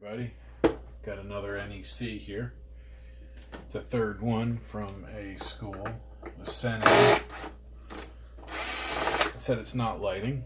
everybody. Got another NEC here. It's a third one from a school. It was sent in. It said it's not lighting.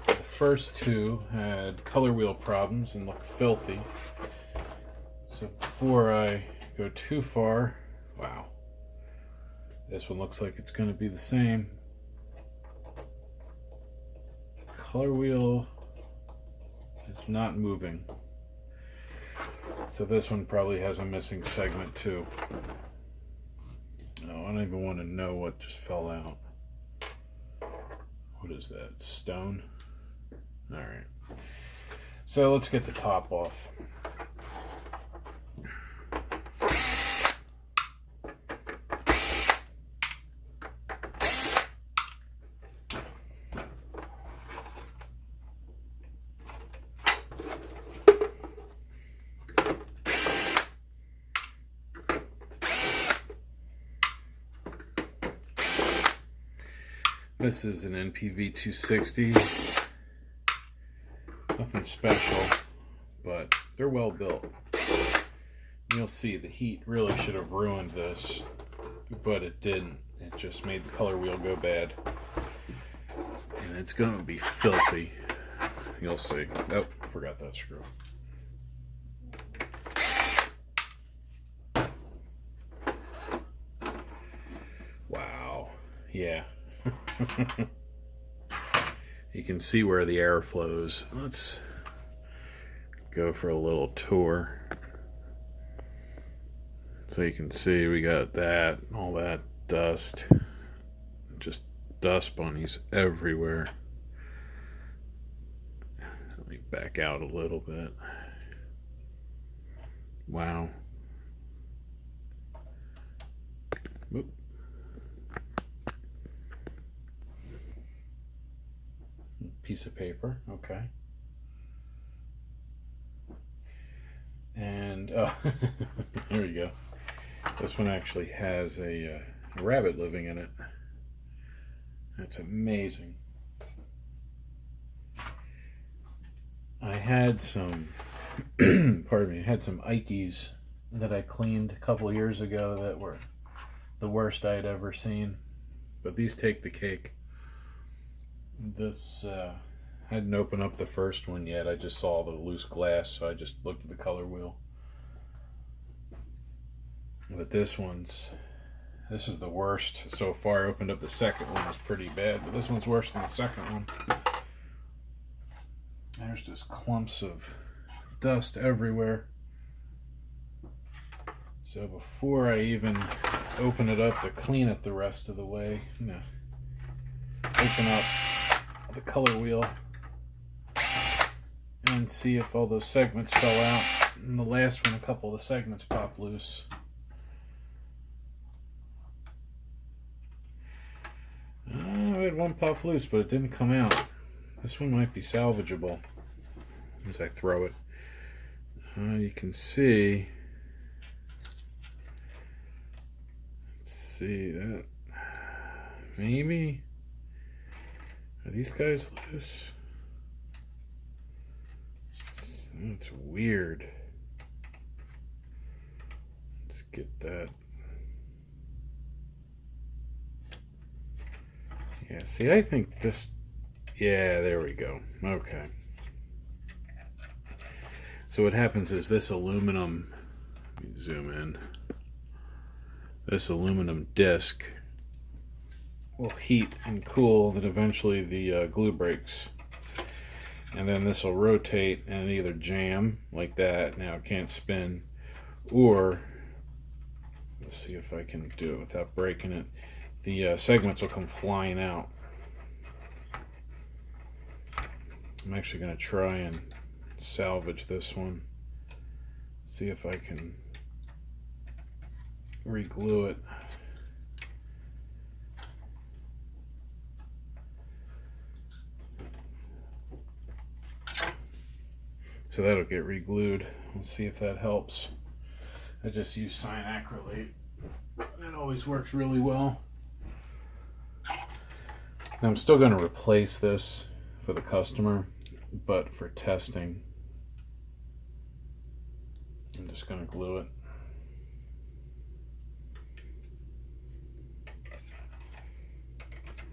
The first two had color wheel problems and looked filthy. So before I go too far, wow. This one looks like it's going to be the same. Color wheel is not moving. So this one probably has a missing segment too. Oh, I don't even want to know what just fell out. What is that? Stone? Alright. So let's get the top off. This is an NEC V260. Nothing special, but they're well built. You'll see the heat really should have ruined this, but it didn't. It just made the color wheel go bad. And it's going to be filthy. You'll see. Oh, forgot that screw. Wow. Yeah. You can see where the air flows. Let's go for a little tour. So you can see we got that, all that dust. Just dust bunnies everywhere. Let me back out a little bit. Wow. Whoop. Piece of paper, okay. And there you go. This one actually has a rabbit living in it. That's amazing. I had some pardon me, I had some Ikeys that I cleaned a couple of years ago that were the worst I had ever seen, but these take the cake. This, I hadn't opened up the first one yet. I just saw the loose glass, so I just looked at the color wheel. But this is the worst so far. I opened up the second one, was pretty bad, but this one's worse than the second one. There's just clumps of dust everywhere. So before I even open it up to clean it the rest of the way, I'm gonna open up the color wheel and see if all those segments fell out. In the last one, a couple of the segments popped loose. I had one pop loose, but it didn't come out. This one might be salvageable as I throw it. You can see, let's see that, maybe. Are these guys loose? That's weird. Let's get that. Yeah, see, I think this, yeah, there we go. Okay. So what happens is this aluminum, let me zoom in, this aluminum disc will heat and cool, then eventually the glue breaks, and then this will rotate and either jam like that, now it can't spin, or let's see if I can do it without breaking it, the segments will come flying out. I'm actually going to try and salvage this one, see if I can re-glue it. So that'll get re-glued. We'll see if that helps. I just use cyanacrylate. That always works really well. Now I'm still going to replace this for the customer, but for testing, just going to glue it.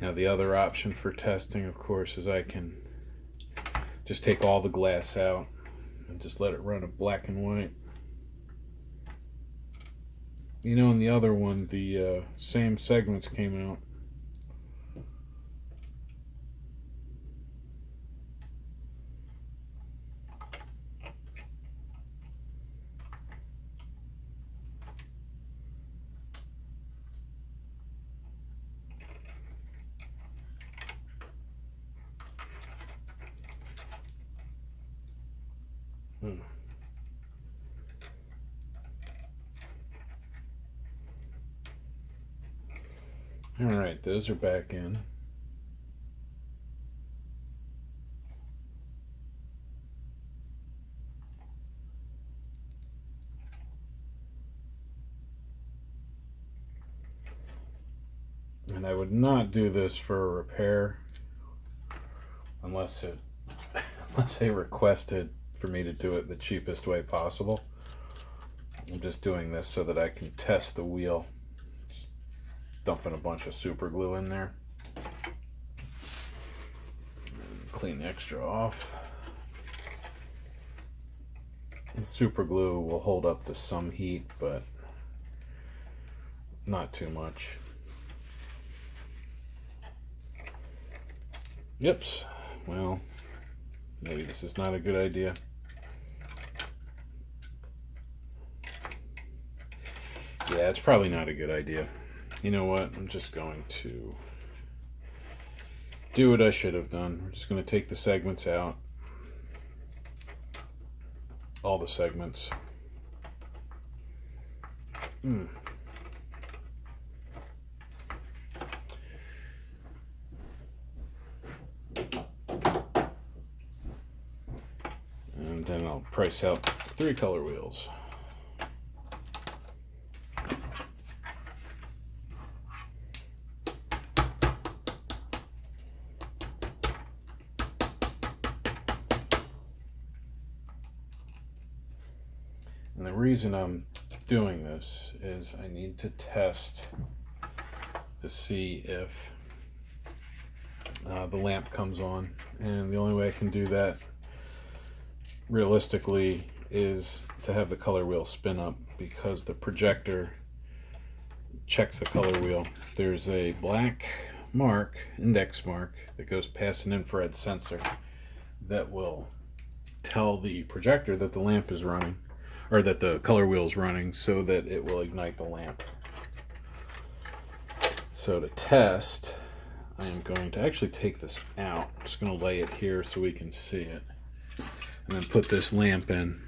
Now the other option for testing, of course, is I can just take all the glass out and just let it run a black and white. You know, in the other one, the same segments came out. Alright, those are back in. And I would not do this for a repair unless they requested for me to do it the cheapest way possible. I'm just doing this so that I can test the wheel. Just dumping a bunch of super glue in there. Clean the extra off. The super glue will hold up to some heat, but not too much. Yips. Well, maybe this is not a good idea. Yeah, it's probably not a good idea. You know what? I'm just going to do what I should have done. We're just going to take the segments out. All the segments. And then I'll price out 3 color wheels. And the reason I'm doing this is I need to test to see if the lamp comes on. And the only way I can do that realistically is to have the color wheel spin up, because the projector checks the color wheel. There's a black mark, index mark, that goes past an infrared sensor that will tell the projector that the lamp is running, or that the color wheel is running, so that it will ignite the lamp. So to test, I am going to actually take this out. I'm just going to lay it here so we can see it, and then put this lamp in.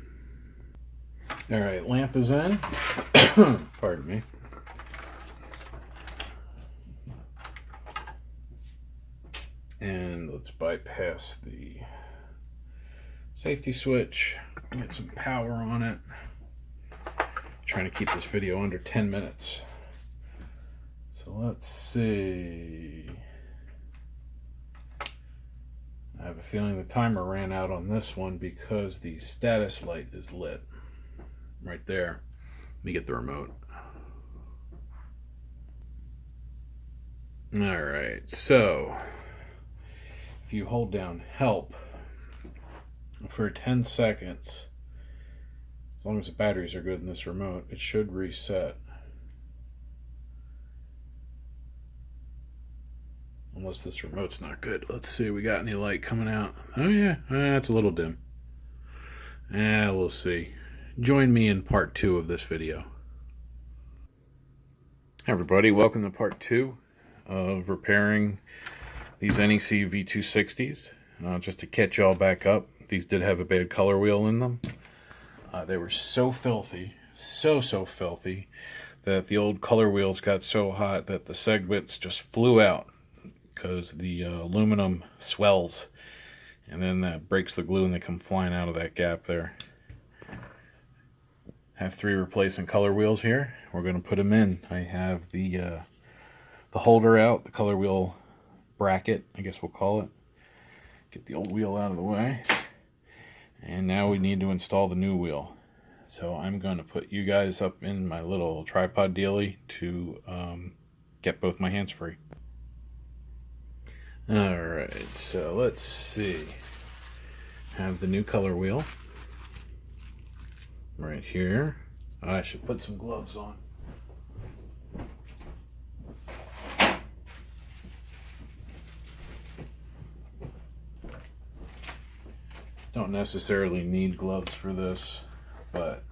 Alright, lamp is in. Pardon me. And let's bypass the safety switch, get some power on it. I'm trying to keep this video under 10 minutes. So let's see. I have a feeling the timer ran out on this one because the status light is lit right there. Let me get the remote. Alright, so if you hold down help for 10 seconds, as long as the batteries are good in this remote, it should reset. Unless this remote's not good. Let's see, we got any light coming out? Oh yeah, it's a little dim. We'll see. Join me in part 2 of this video. Hey everybody, welcome to part 2 of repairing these NEC V260s. Just to catch y'all back up, these did have a bad color wheel in them. They were so filthy, so filthy, that the old color wheels got so hot that the segments just flew out, because the aluminum swells, and then that breaks the glue and they come flying out of that gap there. I have 3 replacement color wheels here. We're going to put them in. I have the holder out, the color wheel bracket, I guess we'll call it. Get the old wheel out of the way. And now we need to install the new wheel. So I'm going to put you guys up in my little tripod dealie to get both my hands free. Alright, so let's see. Have the new color wheel right here. I should put some gloves on. Don't necessarily need gloves for this, but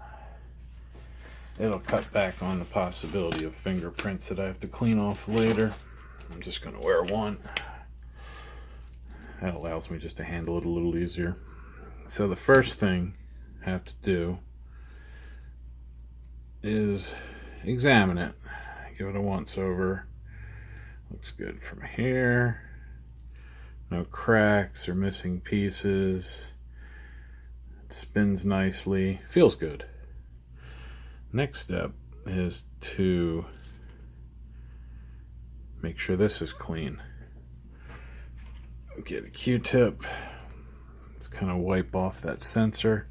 it'll cut back on the possibility of fingerprints that I have to clean off later. I'm just going to wear one. That allows me just to handle it a little easier. So the first thing I have to do is examine it. Give it a once over. Looks good from here. No cracks or missing pieces. It spins nicely. Feels good. Next step is to make sure this is clean. Get a Q-tip. Just kind of wipe off that sensor.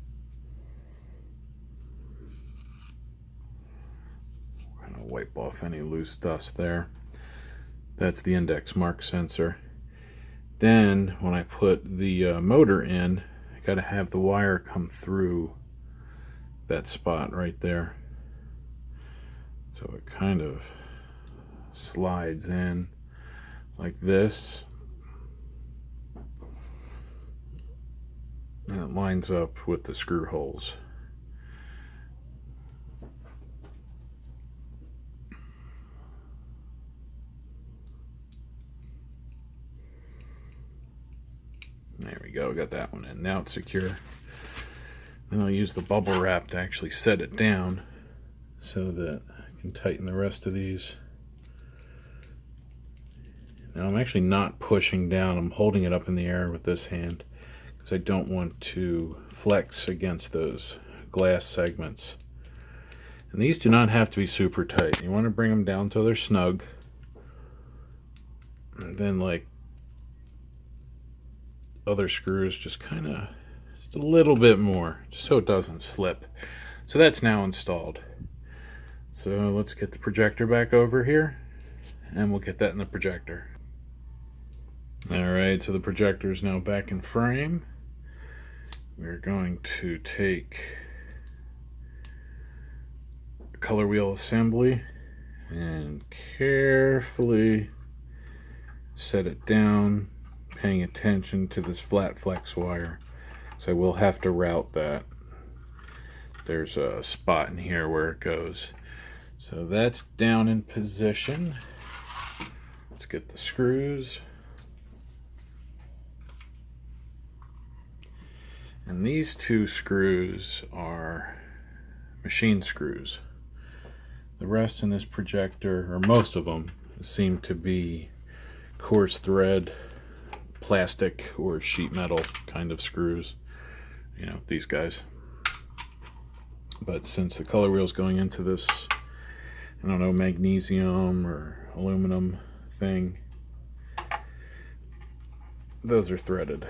Kind of wipe off any loose dust there. That's the index mark sensor. Then when I put the motor in, I got to have the wire come through that spot right there. So it kind of slides in like this. And it lines up with the screw holes. There we go, got that one in. Now it's secure. Then I'll use the bubble wrap to actually set it down so that I can tighten the rest of these. Now I'm actually not pushing down, I'm holding it up in the air with this hand because I don't want to flex against those glass segments. And these do not have to be super tight. You want to bring them down till they're snug. And then, like other screws, just kind of just a little bit more, just so it doesn't slip. So that's now installed. So let's get the projector back over here and we'll get that in the projector. Alright, so the projector is now back in frame. We're going to take a color wheel assembly and carefully set it down, paying attention to this flat flex wire. So I will have to route that. There's a spot in here where it goes. So that's down in position. Let's get the screws. And these two screws are machine screws. The rest in this projector, or most of them, seem to be coarse thread, plastic, or sheet metal kind of screws. You know, these guys. But since the color wheel is going into this, I don't know, magnesium or aluminum thing, those are threaded.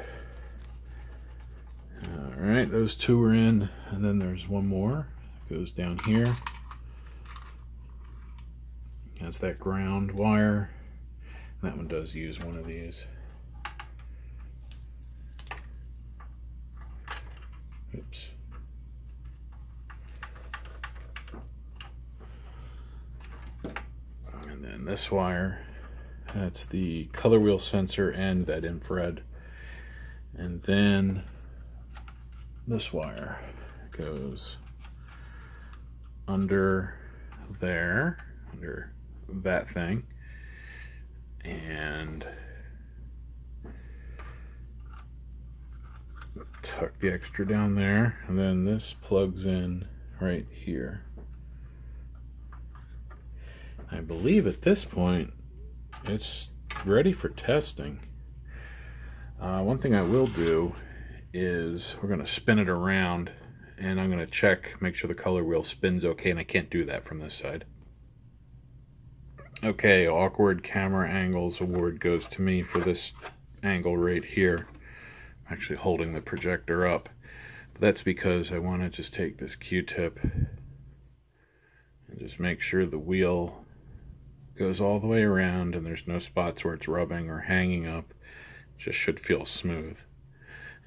Alright, those two are in, and then there's one more that goes down here. That's that ground wire. That one does use one of these. Oops. And then this wire, that's the color wheel sensor and that infrared. And then this wire goes under there, under that thing, and tuck the extra down there, and then this plugs in right here. I believe at this point it's ready for testing. One thing I will do is we're going to spin it around and I'm going to check, make sure the color wheel spins okay, and I can't do that from this side. Okay, awkward camera angles award goes to me for this angle right here. I'm actually holding the projector up. But that's because I want to just take this Q-tip and just make sure the wheel goes all the way around and there's no spots where it's rubbing or hanging up. It just should feel smooth.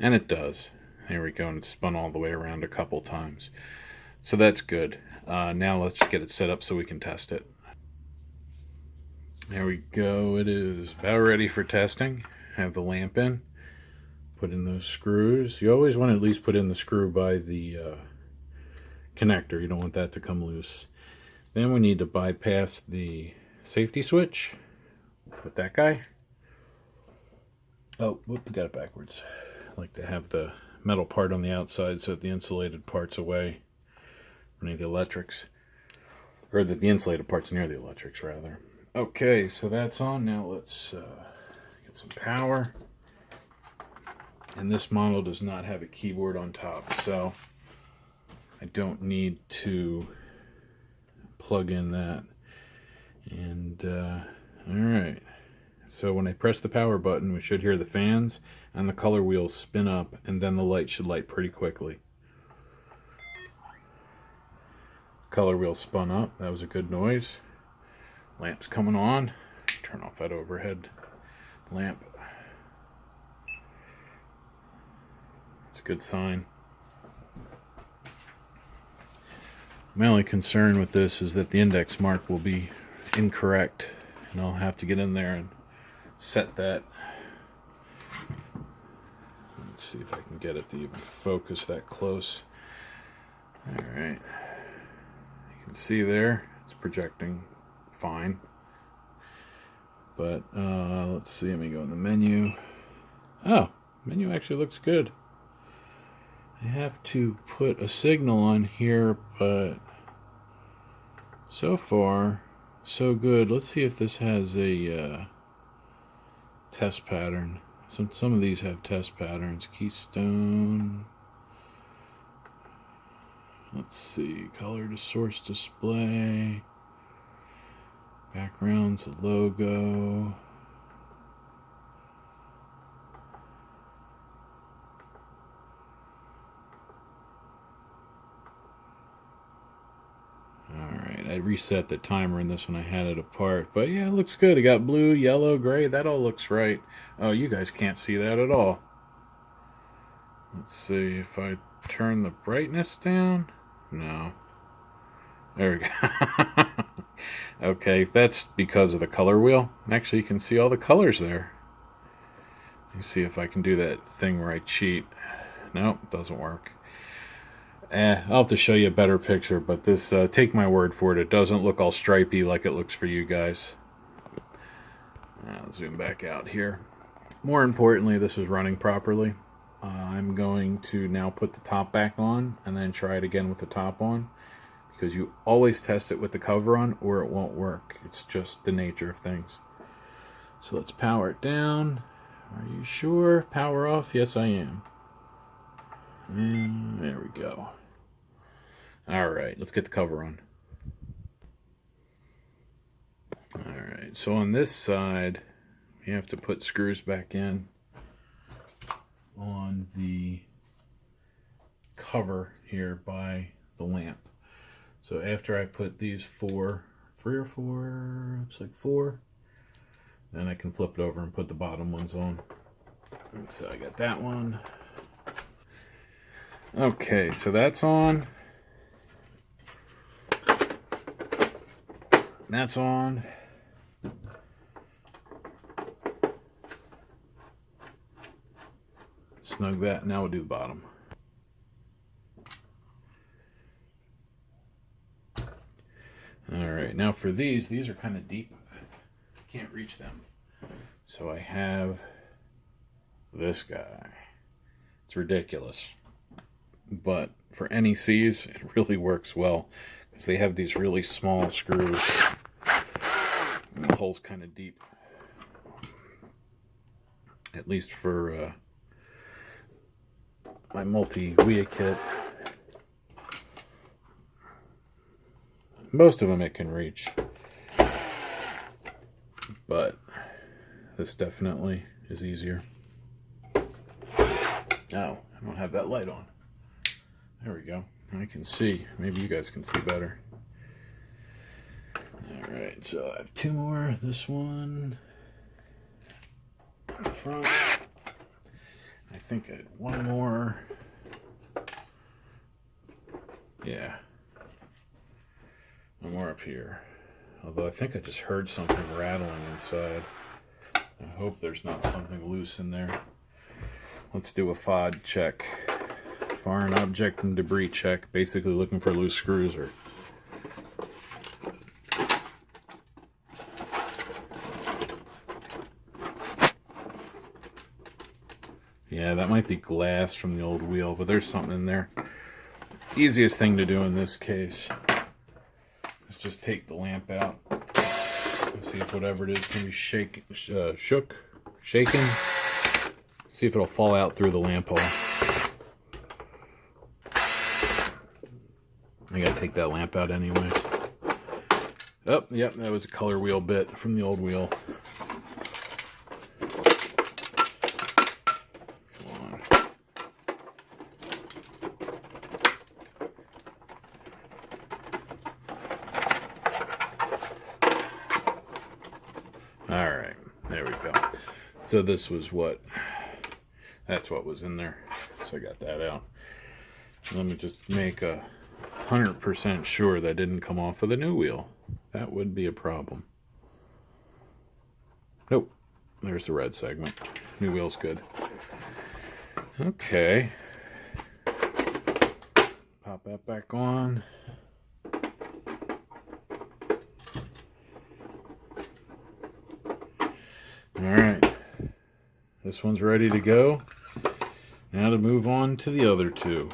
And it does. There we go, and it's spun all the way around a couple times. So that's good. Now let's get it set up so we can test it. There we go. It is about ready for testing. Have the lamp in. Put in those screws. You always want to at least put in the screw by the connector. You don't want that to come loose. Then we need to bypass the safety switch. Put that guy. Oh, whoop, we got it backwards. I like to have the metal part on the outside so that the insulated part's away from any of the electrics. Or that the insulated part's near the electrics, rather. Okay, so that's on. Now let's get some power. And this model does not have a keyboard on top, so I don't need to plug in that. And alright, so when I press the power button, we should hear the fans and the color wheel spin up, and then the light should light pretty quickly. Color wheel spun up. That was a good noise. Lamp's coming on. Turn off that overhead lamp. It's a good sign. My only concern with this is that the index mark will be incorrect, and I'll have to get in there and set that. Let's see if I can get it to even focus that close. Alright. You can see there, it's projecting fine. But let's see, let me go in the menu. Oh, menu actually looks good. I have to put a signal on here, but so far, so good. Let's see if this has a test pattern. Some of these have test patterns. Keystone. Let's see. Color to source display. Background's a logo. Alright, I reset the timer in this when I had it apart. But yeah, it looks good. It got blue, yellow, gray. That all looks right. Oh, you guys can't see that at all. Let's see if I turn the brightness down. No. There we go. Okay, that's because of the color wheel. Actually, you can see all the colors there. Let me see if I can do that thing where I cheat. Nope, doesn't work. I'll have to show you a better picture, but this, take my word for it, it doesn't look all stripey like it looks for you guys. I'll zoom back out here. More importantly, this is running properly. I'm going to now put the top back on and then try it again with the top on, because you always test it with the cover on or it won't work. It's just the nature of things. So let's power it down. Are you sure? Power off? Yes, I am. And there we go. Alright, let's get the cover on. Alright, so on this side, you have to put screws back in on the cover here by the lamp. So after I put these three or four, looks like four, then I can flip it over and put the bottom ones on. And so I got that one. Okay, so that's on. That's on. Snug that. Now we'll do the bottom. Alright, now for these are kind of deep. Can't reach them. So I have this guy. It's ridiculous. But for NECs, it really works well, because they have these really small screws. And the hole's kind of deep. At least for my multi-WIA kit. Most of them it can reach. But this definitely is easier. Oh, I don't have that light on. There we go. I can see. Maybe you guys can see better. Alright, so I have two more. This one in front. I think I had one more. Yeah. One more up here. Although I think I just heard something rattling inside. I hope there's not something loose in there. Let's do a FOD check. Foreign object and debris check. Basically looking for loose screws or... Yeah, that might be glass from the old wheel, but there's something in there. Easiest thing to do in this case is just take the lamp out and see if whatever it is can be shaken. See if it'll fall out through the lamp hole. I gotta take that lamp out anyway. Oh, yep, that was a color wheel bit from the old wheel. Alright, there we go. So this was that's what was in there. So I got that out. Let me just make 100% sure that didn't come off of the new wheel. That would be a problem. Nope, there's the red segment. New wheel's good. Okay. Pop that back on. Alright, this one's ready to go. Now to move on to the other two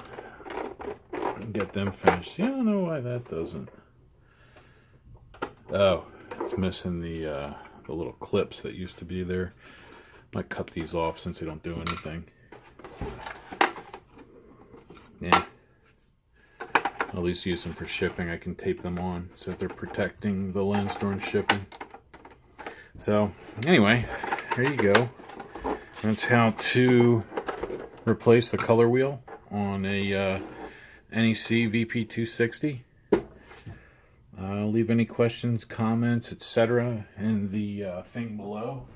and get them finished. Yeah, I don't know why that doesn't. Oh, it's missing the little clips that used to be there. Might cut these off since they don't do anything. Yeah. I'll at least use them for shipping. I can tape them on so that they're protecting the lens during shipping. So, anyway, there you go. That's how to replace the color wheel on a NEC VP260. I'll leave any questions, comments, etc. in the thing below.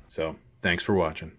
So, thanks for watching.